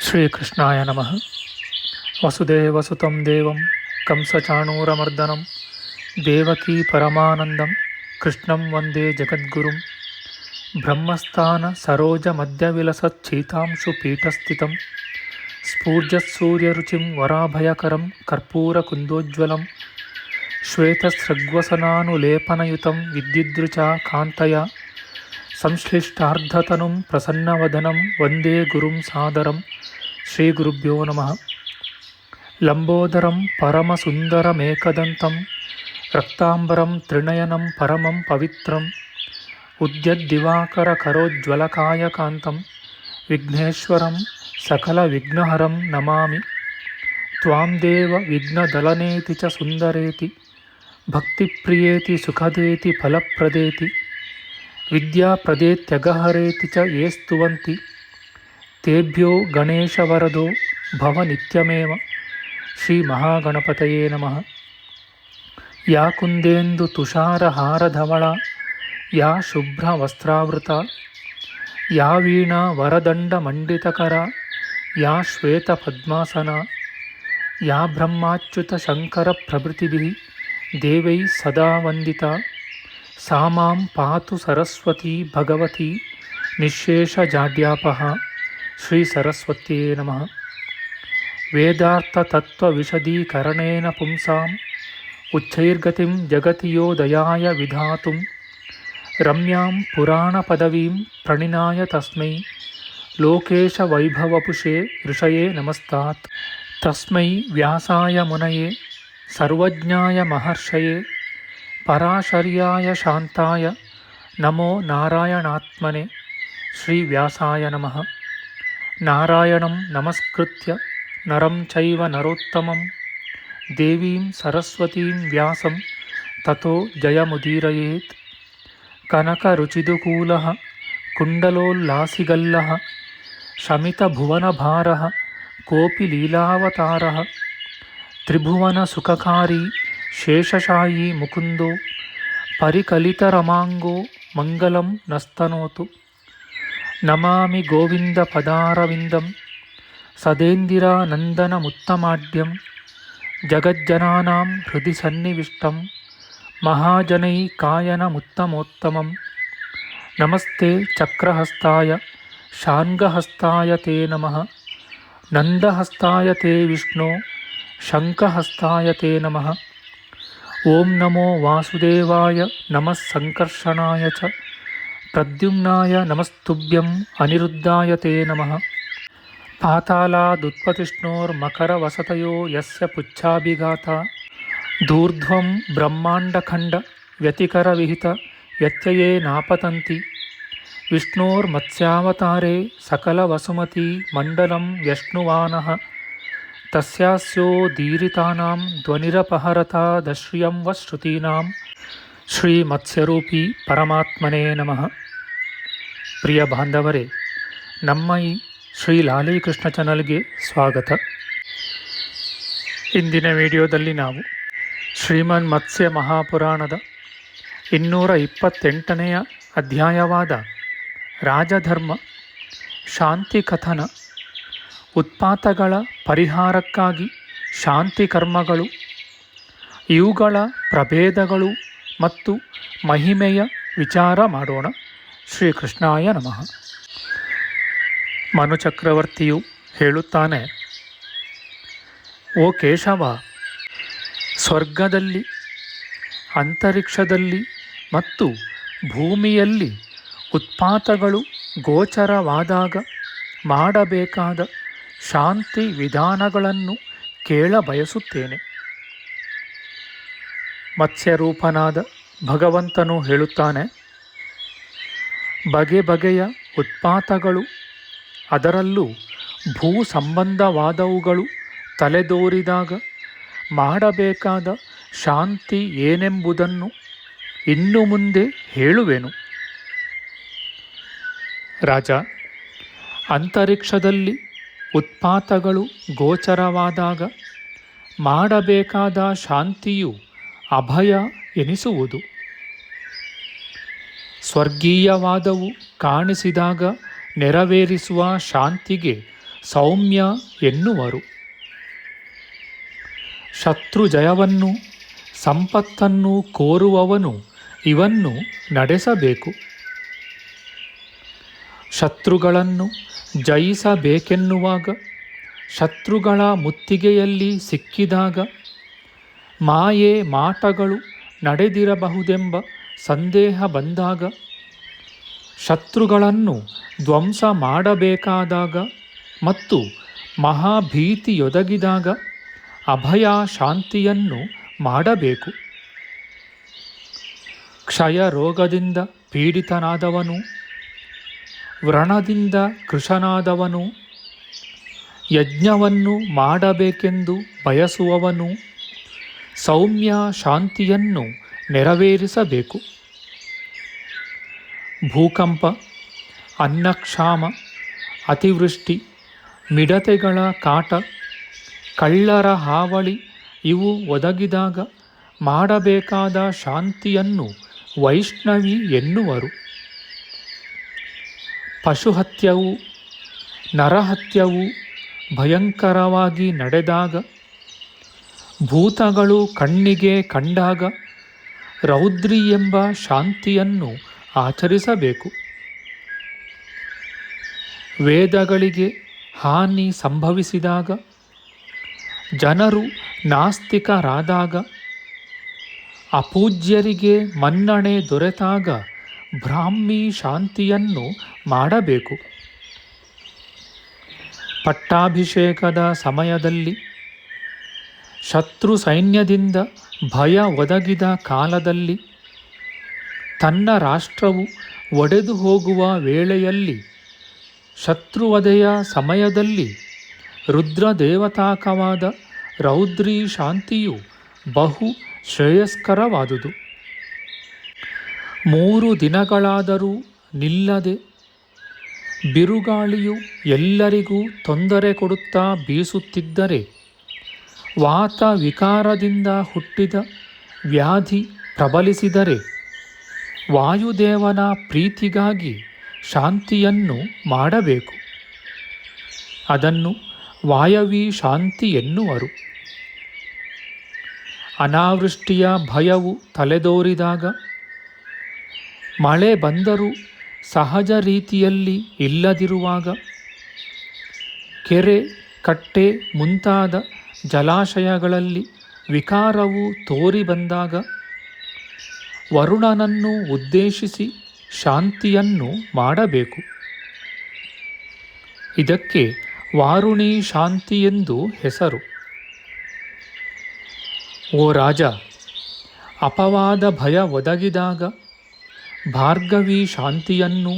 ಶ್ರೀಕೃಷ್ಣಾಯ ನಮಃ. ವಸುದೇವಸುತಂ ದೇವಂ ಕಂಸಚಾಣೂರಮರ್ದನಂ ದೇವಕೀ ಪರಮಾನಂದಂ ಕೃಷ್ಣಂ ವಂದೇ ಜಗದ್ಗುರುಂ. ಬ್ರಹ್ಮಸ್ಥಾನ ಸರೋಜ ಮಧ್ಯವಿಲಸಚ್ಛೀತಾಂಶು ಪೀಠಸ್ಥಿತಂ ಸ್ಫೂರ್ಜತ್ಸೂರ್ಯರುಚಿಂ ವರಾಭಯಕರಂ ಕರ್ಪೂರಕುಂದೋಜ್ವಲಂ ಶ್ವೇತಸೃಗ್ವಸನಾನುಲೇಪನಯುತಂ ವಿದ್ಯುದ್ರುಚಾ ಕಾಂತಯ ಸಂಶ್ಲಿಷ್ಟಾರ್ಧತನುಂ ಪ್ರಸನ್ನವದನಂ ವಂದೇ ಗುರುಂ ಸಾದರಂ. ಶ್ರೀ ಗುರುಭ್ಯೋ ನಮಃ. ಲಂಬೋದರಂ ಪರಮಸುಂದರಮೇಕದಂತಂ ರಕ್ತಾಂಬರಂ ತ್ರಿನಯನಂ ಪರಮಂ ಪವಿತ್ರಂ ಉದ್ಯದ್ದಿವಾಕರಕರೋಜ್ವಲಕಾಯಕಾಂತಂ ವಿಘ್ನೇಶ್ವರಂ ಸಕಲವಿಘ್ನಹರಂ ನಮಾಮಿ. ತ್ವಾಂ ದೇವ ವಿಘ್ನದಲನೇತಿ ಚ ಸುಂದರೇತಿ ಭಕ್ತಿಪ್ರಿಯೇತಿ ಸುಖದೇತಿ ಫಲಪ್ರದೇತಿ ವಿದ್ಯಾಪ್ರದೇತ್ಯಗಹರೇತಿ ಚ ಯೇ ಸ್ತುವಂತಿ ತೇಭ್ಯೋ ಗಣೇಶವರದೋ ಭವ ನಿತ್ಯಮೇವ. ಶ್ರೀ ಮಹಾಗಣಪತಯೇ ನಮಃ. ಯಾ ಕುಂದೇಂದು ತುಷಾರಹಾರಧವಳ ಯಾ ಶುಭ್ರವಸ್ತ್ರಾವೃತ ಯಾ ವೀಣಾ ವರದಂಡಮಂಡಿತಕರ ಯಾ ಶ್ವೇತಪದ್ಮಾಸನ ಯಾ ಬ್ರಹ್ಮಾಚ್ಯುತ ಶಂಕರ ಪ್ರಭೃತಿಭಿಃ ದೇವೈಃ ಸದಾ ವಂದಿತಾ ಸಾ ಮಾಂ ಪಾತು ಸರಸ್ವತೀ ಭಗವತಿ ನಿಶ್ಶೇಷಜಾಡ್ಯಾಪಃ. ಶ್ರೀ ಸರಸ್ವತ್ಯೇ ನಮಃ. ವೇದಾರ್ಥತತ್ವವಿಶದೀಕರಣೇನ ಪುಂಸಾಂ ಉಚ್ಚೈರ್ಗತಿಂ ಜಗತಿ ಯೋ ದಯಾಯ ವಿಧಾತುಂ ರಮ್ಯಾಂ ಪುರಾಣಪದವೀಂ ಪ್ರಣಿನಾಯ ತಸ್ಮೈ ಲೋಕೇಶವೈಭವಪುಷೇ ಋಷಯೇ ನಮಸ್ತಾತ್. ತಸ್ಮೈ ವ್ಯಾಸಾಯ ಮುನಯೇ ಸರ್ವಜ್ಞಾಯ ಮಹರ್ಷಯೇ ಪರಾಶರ್ಯಾಯ ಶಾಂತಾಯ ನಮೋ ನಾರಾಯಣಾತ್ಮನೆ. ಶ್ರೀ ವ್ಯಾಸಾಯ ನಮಃ. ನಾರಾಯಣಂ ನಮಸ್ಕೃತ್ಯ ನರಂ ಚೈವ ನರೋತ್ತಮಂ ದೇವೀಂ ಸರಸ್ವತೀಂ ವ್ಯಾಸಂ ತತೋ ಜಯಮುದೀರಯೇತ್. ಕನಕರುಚಿದುಕೂಲಃ ಕುಂಡಲೋಲ್ಲಾಸಿಗಲ್ಲಃ ಶಮಿತಭುವನಭಾರಃ ಕೋಪಿ ಲೀಲಾವತಾರಃ ತ್ರಿಭುವನಸುಖಕಾರಿ ಶೇಷಶಾಯೀ ಮುಕುಂದೋ ಪರಿಕಲಿತರಮಾಂಗೋ ಮಂಗಲಂ ನಸ್ತನೋತು. ನಮಾಮಿ ಗೋವಿಂದ ಪದಾರವಿಂದಂ ಸದೇಂದಿರಾನಂದನಮುತ್ತಮಾಡ್ಯಂ ಜಗಜ್ಜನಾನಾಂ ಹೃದಯ ಸನ್ನಿವಿಷ್ಟಂ ಮಹಾಜನೈಕಾಯನಮುತ್ತಮೋತ್ತಮಂ. ನಮಸ್ತೆ ಚಕ್ರಹಸ್ತಾಯ ಶಾರ್ङ्ಗಹಸ್ತಾಯ ತೇ ನಮಃ. ನಂದಹಸ್ತಾಯ ತೇ ವಿಷ್ಣೋ ಶಂಖಹಸ್ತಾಯ ತೇ ನಮಃ. ಓಂ ನಮೋ ವಾಸುದೇವಾಯ ನಮಃ ಸಂಕರ್ಷಣಾಯ ಚ ಪ್ರದ್ಯುಮ್ನಾಯ ನಮಸ್ತುಭ್ಯಂ ಅನಿರುದ್ಧಾಯ ತೇ ನಮಃ. ಪಾತಾಲಾದುತ್ಪತಿಷ್ಣೋರ್ಮಕರವಸತಯೋ ಯಸ್ಯ ಪುಚ್ಛಾಭಿಘಾತ ದೂರ್ಧ್ವಂ ಬ್ರಹ್ಮಾಂಡಖಂಡ ವ್ಯತಿಕರವಿಹಿತ ವ್ಯತ್ಯಯೇ ನಾಪತಂತಿ. ವಿಷ್ಣೋರ್ಮತ್ಸ್ಯಾವತಾರೇ ಸಕಲವಸುಮತಿ ಮಂಡಲಂ ವ್ಯಶ್ನುವಾನಃ ತಸ್ಯಾಸ್ಯೋದೀರಿತಾನಾಂ ಧ್ವನಿರಪಹರತಾದಶ್ರಿಯಂ ವ ಶ್ರುತೀನಾಂ. ಶ್ರೀ ಮತ್ಸ್ಯರೂಪಿ ಪರಮಾತ್ಮನೇ ನಮಃ. ಪ್ರಿಯ ಬಾಂಧವರೇ, ನಮ್ಮ ಈ ಶ್ರೀ ಲಾಲೀಕೃಷ್ಣ ಚಾನಲ್ಗೆ ಸ್ವಾಗತ. ಇಂದಿನ ವಿಡಿಯೋದಲ್ಲಿ ನಾವು ಶ್ರೀಮನ್ ಮತ್ಸ್ಯ ಮಹಾಪುರಾಣದ 228ನೆಯ ಅಧ್ಯಾಯವಾದ ರಾಜಧರ್ಮ ಶಾಂತಿ ಕಥನ, ಉತ್ಪಾತಗಳ ಪರಿಹಾರಕ್ಕಾಗಿ ಶಾಂತಿ ಕರ್ಮಗಳು, ಇವುಗಳ ಪ್ರಭೇದಗಳು ಮತ್ತು ಮಹಿಮೆಯ ವಿಚಾರ ಮಾಡೋಣ. ಶ್ರೀಕೃಷ್ಣಾಯ ನಮಃ. ಮನುಚಕ್ರವರ್ತಿಯು ಹೇಳುತ್ತಾನೆ, ಓ ಕೇಶವ, ಸ್ವರ್ಗದಲ್ಲಿ, ಅಂತರಿಕ್ಷದಲ್ಲಿ ಮತ್ತು ಭೂಮಿಯಲ್ಲಿ ಉತ್ಪಾತಗಳು ಗೋಚರವಾದಾಗ ಮಾಡಬೇಕಾದ ಶಾಂತಿ ವಿಧಾನಗಳನ್ನು ಕೇಳಬಯಸುತ್ತೇನೆ. ಮತ್ಸ್ಯರೂಪನಾದ ಭಗವಂತನು ಹೇಳುತ್ತಾನೆ, ಬಗೆ ಬಗೆಯ ಉತ್ಪಾತಗಳು, ಅದರಲ್ಲೂ ಭೂ ಸಂಬಂಧವಾದವುಗಳು ತಲೆದೋರಿದಾಗ ಮಾಡಬೇಕಾದ ಶಾಂತಿ ಏನೆಂಬುದನ್ನು ಇನ್ನು ಮುಂದೆ ಹೇಳುವೆನು. ರಾಜ, ಅಂತರಿಕ್ಷದಲ್ಲಿ ಉತ್ಪಾತಗಳು ಗೋಚರವಾದಾಗ ಮಾಡಬೇಕಾದ ಶಾಂತಿಯು ಅಭಯ ಎನಿಸುವುದು. ಸ್ವರ್ಗೀಯವಾದವು ಕಾಣಿಸಿದಾಗ ನೆರವೇರಿಸುವ ಶಾಂತಿಗೆ ಸೌಮ್ಯ ಎನ್ನುವರು. ಶತ್ರು ಜಯವನ್ನು ಸಂಪತ್ತನ್ನು ಕೋರುವವನು ಇವನ್ನು ನಡೆಸಬೇಕು. ಶತ್ರುಗಳನ್ನು ಜಯಿಸಬೇಕೆನ್ನುವಾಗ, ಶತ್ರುಗಳ ಮುತ್ತಿಗೆಯಲ್ಲಿ ಸಿಕ್ಕಿದಾಗ, ಮಾಯೆ ಮಾಟಗಳು ನಡೆದಿರಬಹುದೆಂಬ ಸಂದೇಹ ಬಂದಾಗ, ಶತ್ರುಗಳನ್ನು ಧ್ವಂಸ ಮಾಡಬೇಕಾದಾಗ ಮತ್ತು ಮಹಾಭೀತಿಯೊದಗಿದಾಗ ಅಭಯ ಶಾಂತಿಯನ್ನು ಮಾಡಬೇಕು. ಕ್ಷಯ ರೋಗದಿಂದ ಪೀಡಿತನಾದವನು, ವ್ರಣದಿಂದ ಕೃಶನಾದವನು, ಯಜ್ಞವನ್ನು ಮಾಡಬೇಕೆಂದು ಬಯಸುವವನು ಸೌಮ್ಯ ಶಾಂತಿಯನ್ನು ನೆರವೇರಿಸಬೇಕು. ಭೂಕಂಪ, ಅನ್ನಕ್ಷಾಮ, ಅತಿವೃಷ್ಟಿ, ಮಿಡತೆಗಳ ಕಾಟ, ಕಳ್ಳರ ಹಾವಳಿ ಇವು ಒದಗಿದಾಗ ಮಾಡಬೇಕಾದ ಶಾಂತಿಯನ್ನು ವೈಷ್ಣವಿ ಎನ್ನುವರು. ಪಶುಹತ್ಯವು ನರಹತ್ಯವು ಭಯಂಕರವಾಗಿ ನಡೆದಾಗ, ಭೂತಗಳು ಕಣ್ಣಿಗೆ ಕಂಡಾಗ ರೌದ್ರಿ ಎಂಬ ಶಾಂತಿಯನ್ನು ಆಚರಿಸಬೇಕು. ವೇದಗಳಿಗೆ ಹಾನಿ ಸಂಭವಿಸಿದಾಗ, ಜನರು ನಾಸ್ತಿಕರಾದಾಗ, ಅಪೂಜ್ಯರಿಗೆ ಮನ್ನಣೆ ದೊರೆತಾಗ ಬ್ರಾಹ್ಮಿ ಶಾಂತಿಯನ್ನು ಮಾಡಬೇಕು. ಪಟ್ಟಾಭಿಷೇಕದ ಸಮಯದಲ್ಲಿ, ಶತ್ರು ಸೈನ್ಯದಿಂದ ಭಯ ಒದಗಿದ ಕಾಲದಲ್ಲಿ, ತನ್ನ ರಾಷ್ಟ್ರವು ಒಡೆದು ಹೋಗುವ ವೇಳೆಯಲ್ಲಿ, ಶತ್ರುವಧೆಯ ಸಮಯದಲ್ಲಿ ರುದ್ರದೇವತಾಕವಾದ ರೌದ್ರಿ ಶಾಂತಿಯು ಬಹು ಶ್ರೇಯಸ್ಕರವಾದುದು. 3 ದಿನಗಳಾದರೂ ನಿಲ್ಲದೆ ಬಿರುಗಾಳಿಯು ಎಲ್ಲರಿಗೂ ತೊಂದರೆ ಕೊಡುತ್ತಾ ಬೀಸುತ್ತಿದ್ದರೆ, ವಾತ ವಿಕಾರದಿಂದ ಹುಟ್ಟಿದ ವ್ಯಾಧಿ ಪ್ರಬಲಿಸಿದರೆ, ವಾಯುದೇವನ ಪ್ರೀತಿಗಾಗಿ ಶಾಂತಿಯನ್ನು ಮಾಡಬೇಕು. ಅದನ್ನು ವಾಯವಿ ಶಾಂತಿ ಎನ್ನುವರು. ಅನಾವೃಷ್ಟಿಯ ಭಯವು ತಲೆದೋರಿದಾಗ, ಮಳೆ ಬಂದರೂ ಸಹಜ ರೀತಿಯಲ್ಲಿ ಇಲ್ಲದಿರುವಾಗ, ಕೆರೆ ಕಟ್ಟೆ ಮುಂತಾದ ಜಲಾಶಯಗಳಲ್ಲಿ ವಿಕಾರವು ತೋರಿ ಬಂದಾಗ, ವರುಣನನ್ನು ಉದ್ದೇಶಿಸಿ ಶಾಂತಿಯನ್ನು ಮಾಡಬೇಕು. ಇದಕ್ಕೆ ವಾರುಣಿ ಶಾಂತಿ ಎಂದು ಹೆಸರು. ಓ ರಾಜ, ಅಪವಾದ ಭಯ ಒದಗಿದಾಗ ಭಾರ್ಗವಿ ಶಾಂತಿಯನ್ನು,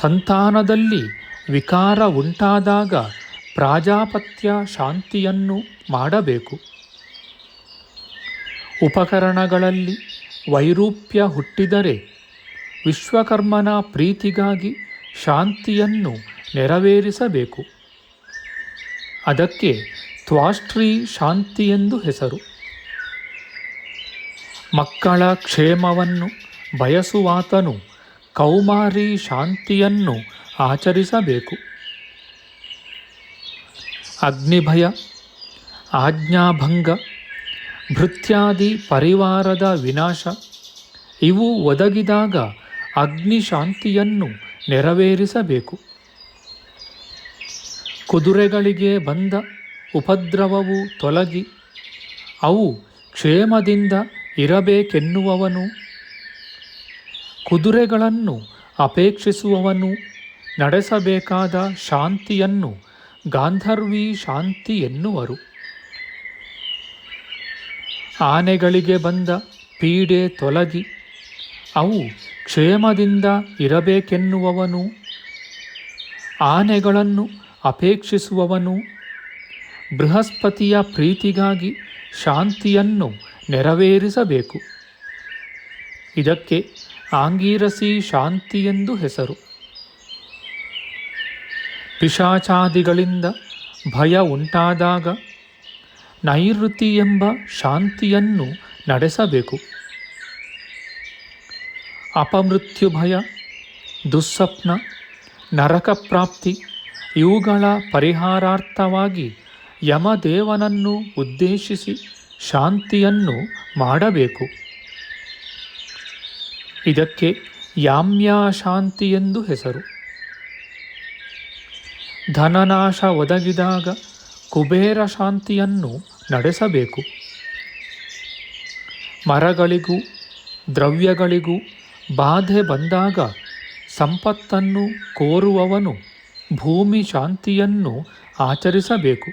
ಸಂತಾನದಲ್ಲಿ ವಿಕಾರ ಉಂಟಾದಾಗ ಪ್ರಾಜಾಪತ್ಯ ಶಾಂತಿಯನ್ನು ಮಾಡಬೇಕು. ಉಪಕರಣಗಳಲ್ಲಿ ವೈರೂಪ್ಯ ಹುಟ್ಟಿದರೆ ವಿಶ್ವಕರ್ಮನ ಪ್ರೀತಿಗಾಗಿ ಶಾಂತಿಯನ್ನು ನೆರವೇರಿಸಬೇಕು. ಅದಕ್ಕೆ ತ್ವಾಷ್ಟ್ರೀ ಶಾಂತಿ ಎಂದು ಹೆಸರು. ಮಕ್ಕಳ ಕ್ಷೇಮವನ್ನು ಬಯಸುವಾತನು ಕೌಮಾರಿ ಶಾಂತಿಯನ್ನು ಆಚರಿಸಬೇಕು. ಅಗ್ನಿಭಯ, ಆಜ್ಞಾಭಂಗ, ಭೃತ್ಯಾದಿ ಪರಿವಾರದ ವಿನಾಶ ಇವು ಒದಗಿದಾಗ ಅಗ್ನಿ ಶಾಂತಿಯನ್ನು ನೆರವೇರಿಸಬೇಕು. ಕುದುರೆಗಳಿಗೆ ಬಂದ ಉಪದ್ರವವು ತೊಲಗಿ ಅವು ಕ್ಷೇಮದಿಂದ ಇರಬೇಕೆನ್ನುವವನು, ಕುದುರೆಗಳನ್ನು ಅಪೇಕ್ಷಿಸುವವನು ನಡೆಸಬೇಕಾದ ಶಾಂತಿಯನ್ನು ಗಾಂಧರ್ವಿ ಶಾಂತಿ ಎನ್ನುವರು. ಆನೆಗಳಿಗೆ ಬಂದ ಪೀಡೆ ತೊಲಗಿ ಅವು ಕ್ಷೇಮದಿಂದ ಇರಬೇಕೆನ್ನುವವನು, ಆನೆಗಳನ್ನು ಅಪೇಕ್ಷಿಸುವವನು ಬೃಹಸ್ಪತಿಯ ಪ್ರೀತಿಗಾಗಿ ಶಾಂತಿಯನ್ನು ನೆರವೇರಿಸಬೇಕು. ಇದಕ್ಕೆ ಆಂಗೀರಸಿ ಶಾಂತಿ ಎಂದು ಹೆಸರು. ಪಿಶಾಚಾದಿಗಳಿಂದ ಭಯ ಉಂಟಾದಾಗ ನೈಋತಿ ಎಂಬ ಶಾಂತಿಯನ್ನು ನಡೆಸಬೇಕು. ಅಪಮೃತ್ಯು ಭಯ, ದುಸ್ಸಪ್ನ, ನರಕ ಪ್ರಾಪ್ತಿ ಇವುಗಳ ಪರಿಹಾರಾರ್ಥವಾಗಿ ಯಮದೇವನನ್ನು ಉದ್ದೇಶಿಸಿ ಶಾಂತಿಯನ್ನು ಮಾಡಬೇಕು. ಇದಕ್ಕೆ ಯಾಮ್ಯಾಶಾಂತಿ ಎಂದು ಹೆಸರು. ಧನನಾಶ ಒದಗಿದಾಗ ಕುಬೇರ ಶಾಂತಿಯನ್ನು ನಡೆಸಬೇಕು. ಮರಗಳಿಗೂ ದ್ರವ್ಯಗಳಿಗೂ ಬಾಧೆ ಬಂದಾಗ ಸಂಪತ್ತನ್ನು ಕೋರುವವನು ಭೂಮಿ ಶಾಂತಿಯನ್ನು ಆಚರಿಸಬೇಕು.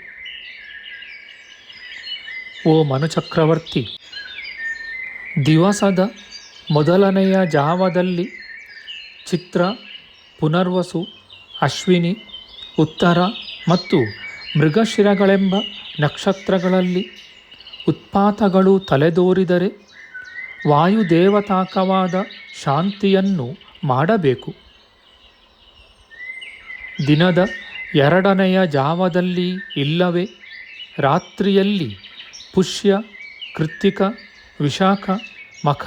ಓ ಮನುಚಕ್ರವರ್ತಿ, ದಿವಸದ ಮೊದಲನೆಯ ಜಾವದಲ್ಲಿ ಚಿತ್ರ, ಪುನರ್ವಸು, ಅಶ್ವಿನಿ, ಉತ್ತರ ಮತ್ತು ಮೃಗಶಿರಗಳೆಂಬ ನಕ್ಷತ್ರಗಳಲ್ಲಿ ಉತ್ಪಾತಗಳು ತಲೆದೋರಿದರೆ ವಾಯುದೇವತಾಕವಾದ ಶಾಂತಿಯನ್ನು ಮಾಡಬೇಕು. ದಿನದ ಎರಡನೆಯ ಜಾವದಲ್ಲಿ ಇಲ್ಲವೇ ರಾತ್ರಿಯಲ್ಲಿ ಪುಷ್ಯ, ಕೃತ್ತಿಕ, ವಿಶಾಖ, ಮಖ,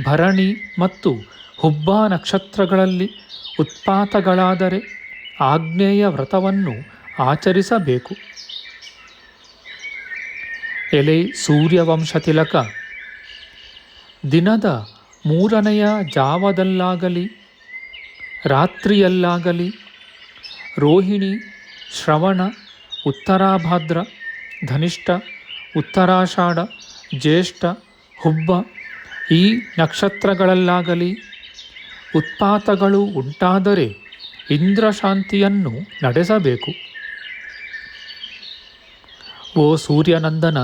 ಭರಣಿ ಮತ್ತು ಹುಬ್ಬ ನಕ್ಷತ್ರಗಳಲ್ಲಿ ಉತ್ಪಾತಗಳಾದರೆ ಆಗ್ನೇಯ ವ್ರತವನ್ನು ಆಚರಿಸಬೇಕು. ಎಲೆ ಸೂರ್ಯವಂಶತಿಲಕ, ದಿನದ ಮೂರನೆಯ ಜಾವದಲ್ಲಾಗಲಿ ರಾತ್ರಿಯಲ್ಲಾಗಲಿ ರೋಹಿಣಿ, ಶ್ರವಣ, ಉತ್ತರಾಭಾದ್ರ, ಧನಿಷ್ಠ, ಉತ್ತರಾಷಾಢ, ಜ್ಯೇಷ್ಠ, ಹುಬ್ಬ ಈ ನಕ್ಷತ್ರಗಳಲ್ಲಾಗಲಿ ಉತ್ಪಾತಗಳು ಉಂಟಾದರೆ ಇಂದ್ರಶಾಂತಿಯನ್ನು ನಡೆಸಬೇಕು. ಓ ಸೂರ್ಯನಂದನ,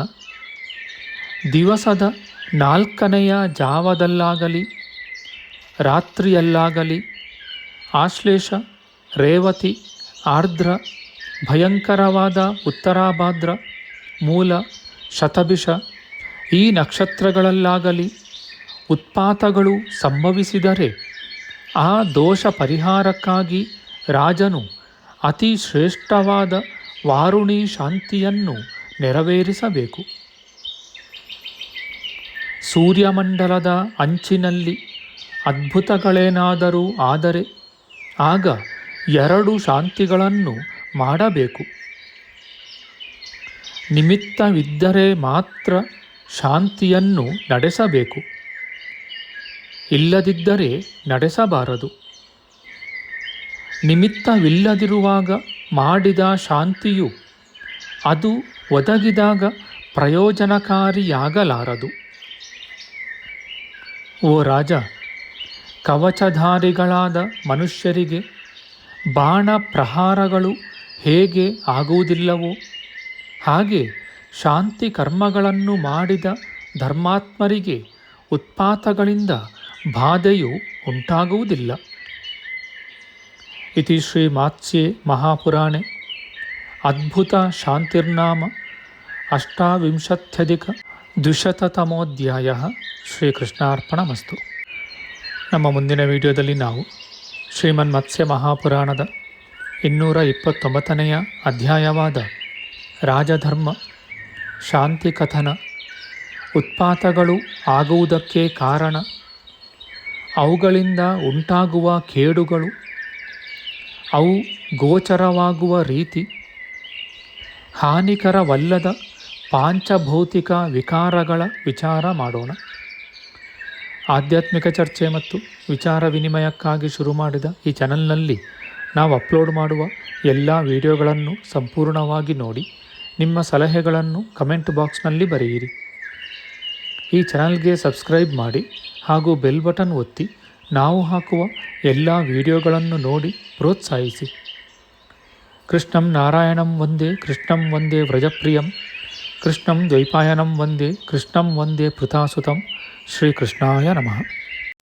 ದಿವಸದ ನಾಲ್ಕನೆಯ ಜಾವದಲ್ಲಾಗಲಿ ರಾತ್ರಿಯಲ್ಲಾಗಲಿ ಆಶ್ಲೇಷ, ರೇವತಿ, ಆರ್ದ್ರ, ಭಯಂಕರವಾದ ಉತ್ತರಾಭಾದ್ರ, ಮೂಲ, ಶತಭಿಷ ಈ ನಕ್ಷತ್ರಗಳಲ್ಲಾಗಲಿ ಉತ್ಪಾತಗಳು ಸಂಭವಿಸಿದರೆ ಆ ದೋಷ ಪರಿಹಾರಕ್ಕಾಗಿ ರಾಜನು ಅತಿ ಶ್ರೇಷ್ಠವಾದ ವಾರುಣಿ ಶಾಂತಿಯನ್ನು ನೆರವೇರಿಸಬೇಕು. ಸೂರ್ಯಮಂಡಲದ ಅಂಚಿನಲ್ಲಿ ಅದ್ಭುತಗಳೇನಾದರೂ ಆದರೆ ಆಗ 2 ಶಾಂತಿಗಳನ್ನು ಮಾಡಬೇಕು. ನಿಮಿತ್ತವಿದ್ದರೆ ಮಾತ್ರ ಶಾಂತಿಯನ್ನು ನಡೆಸಬೇಕು, ಇಲ್ಲದಿದ್ದರೆ ನಡೆಸಬಾರದು. ನಿಮಿತ್ತವಿಲ್ಲದಿರುವಾಗ ಮಾಡಿದ ಶಾಂತಿಯು ಅದು ಒದಗಿದಾಗ ಪ್ರಯೋಜನಕಾರಿಯಾಗಲಾರದು. ಓ ರಾಜ, ಕವಚಧಾರಿಗಳಾದ ಮನುಷ್ಯರಿಗೆ ಬಾಣ ಪ್ರಹಾರಗಳು ಹೇಗೆ ಆಗುವುದಿಲ್ಲವೋ ಹಾಗೆ ಶಾಂತಿ ಕರ್ಮಗಳನ್ನು ಮಾಡಿದ ಧರ್ಮಾತ್ಮರಿಗೆ ಉತ್ಪಾತಗಳಿಂದ ಬಾಧೆಯು ಉಂಟಾಗುವುದಿಲ್ಲ. ಇತಿ ಶ್ರೀ ಮಾತ್ಸ್ಯೆ ಮಹಾಪುರಾಣೆ ಅದ್ಭುತ ಶಾಂತಿರ್ನಾಮ ಅಷ್ಟಾವಿಂಶತ್ಯಧಿಕ-200ತಮೋಧ್ಯಾಯ. ಶ್ರೀಕೃಷ್ಣಾರ್ಪಣಮಸ್ತು. ನಮ್ಮ ಮುಂದಿನ ವಿಡಿಯೋದಲ್ಲಿ ನಾವು ಶ್ರೀಮನ್ ಮತ್ಸ್ಯ ಮಹಾಪುರಾಣದ 229ನೆಯ ಅಧ್ಯಾಯವಾದ ರಾಜಧರ್ಮ, ಶಾಂತಿ ಕಥನ, ಉತ್ಪಾತಗಳು ಆಗುವುದಕ್ಕೆ ಕಾರಣ, ಅವುಗಳಿಂದ ಉಂಟಾಗುವ ಕೇಡುಗಳು, ಅವು ಗೋಚರವಾಗುವ ರೀತಿ, ಹಾನಿಕರವಲ್ಲದ ಪಾಂಚಭೌತಿಕ ವಿಕಾರಗಳ ವಿಚಾರ ಮಾಡೋಣ. ಆಧ್ಯಾತ್ಮಿಕ ಚರ್ಚೆ ಮತ್ತು ವಿಚಾರ ವಿನಿಮಯಕ್ಕಾಗಿ ಶುರು ಮಾಡಿದ ಈ ಚಾನಲ್ನಲ್ಲಿ ನಾವು ಅಪ್ಲೋಡ್ ಮಾಡುವ ಎಲ್ಲ ವಿಡಿಯೋಗಳನ್ನು ಸಂಪೂರ್ಣವಾಗಿ ನೋಡಿ ನಿಮ್ಮ ಸಲಹೆಗಳನ್ನು ಕಮೆಂಟ್ ಬಾಕ್ಸ್ನಲ್ಲಿ ಬರೆಯಿರಿ. ಈ ಚಾನಲ್ಗೆ ಸಬ್ಸ್ಕ್ರೈಬ್ ಮಾಡಿ ಹಾಗೂ ಬೆಲ್ ಬಟನ್ ಒತ್ತಿ ನಾವು ಹಾಕುವ ಎಲ್ಲ ವಿಡಿಯೋಗಳನ್ನು ನೋಡಿ ಪ್ರೋತ್ಸಾಹಿಸಿ. ಕೃಷ್ಣಂ ನಾರಾಯಣಂ ವಂದೇ ಕೃಷ್ಣಂ ವಂದೇ ವ್ರಜಪ್ರಿಯಂ ಕೃಷ್ಣಂ ದ್ವೈಪಾಯನಂ ವಂದೇ ಕೃಷ್ಣಂ ವಂದೇ ಪೃಥಾಸುತಂ. ಶ್ರೀಕೃಷ್ಣಾಯ ನಮಃ.